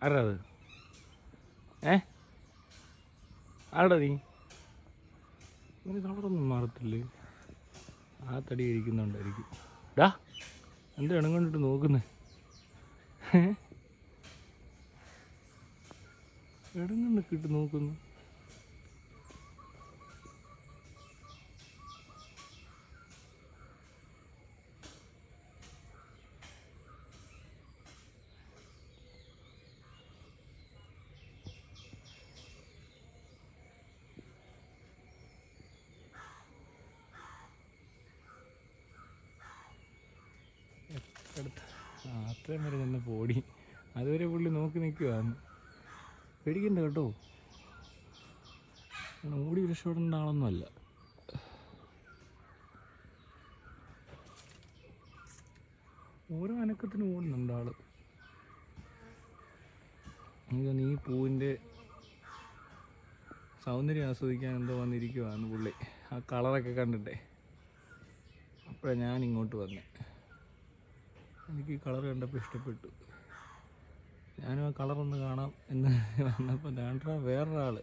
ആരാ അത്? ആടാ നീ? ഇവന് കളറൊന്നും മാറത്തില്ലേ? ആ തടി ഇരിക്കുന്നുണ്ടായിരിക്കും. ഡാ, എന്താ ഇണം കൊണ്ടിട്ട് നോക്കുന്നേ? ഇടങ്ങണ്ണൊക്കെ ഇട്ട് നോക്കുന്നു. അത്രയും വരെ തന്നെ പോടി. അതുവരെ പുള്ളി നോക്കി നിൽക്കുവാന്ന്. പേടിക്കണ്ട കേട്ടോ, ഓടി രക്ഷപ്പെടേണ്ട ആളൊന്നും അല്ല. ഓരോ അനക്കത്തിനും ഓടുന്നുണ്ട് ആള്. നീ പൂവിൻ്റെ സൗന്ദര്യം ആസ്വദിക്കാൻ എന്തോ വന്നിരിക്കുവാന്ന് പുള്ളി. ആ കളറൊക്കെ കണ്ടിട്ടേ അപ്പോഴാണ് ഞാൻ ഇങ്ങോട്ട് വന്നേ. എനിക്ക് ഈ കളർ കണ്ടപ്പോൾ ഇഷ്ടപ്പെട്ടു. ഞാനും ആ കളറൊന്ന് കാണാം എന്ന് വന്നപ്പോൾ ദാണ്ടാ വേറൊരാൾ.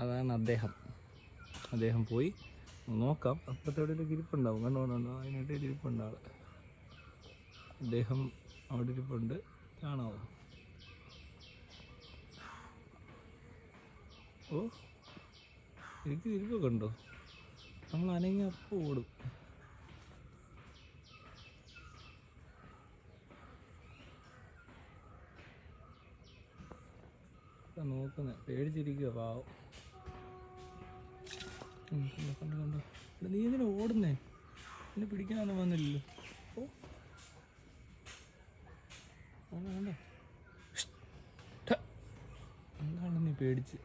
അതാണ് അദ്ദേഹം പോയി നോക്കാം. അപ്പുറത്തെവിടെയൊക്കെ ഇരിപ്പുണ്ടാവും. കണ്ടോണ്ടോ അതിനായിട്ട് ഇരിപ്പുണ്ട് ആൾ. അദ്ദേഹം അവിടെ ഇരിപ്പുണ്ട്, കാണാവോ? ഓ, ഇരിപ്പൊക്കെ ഉണ്ടോ? നമ്മൾ അനങ്ങി അപ്പം ഓടും. നോക്കുന്നേ, പേടിച്ചിരിക്കുക പാവം. കണ്ടോ നീ എന്തിനാ ഓടുന്നേ? എന്നെ പിടിക്കാനൊന്നും വന്നില്ലല്ലോ. ഓ, കണ്ടോ എന്താണ് നീ പേടിച്ച്?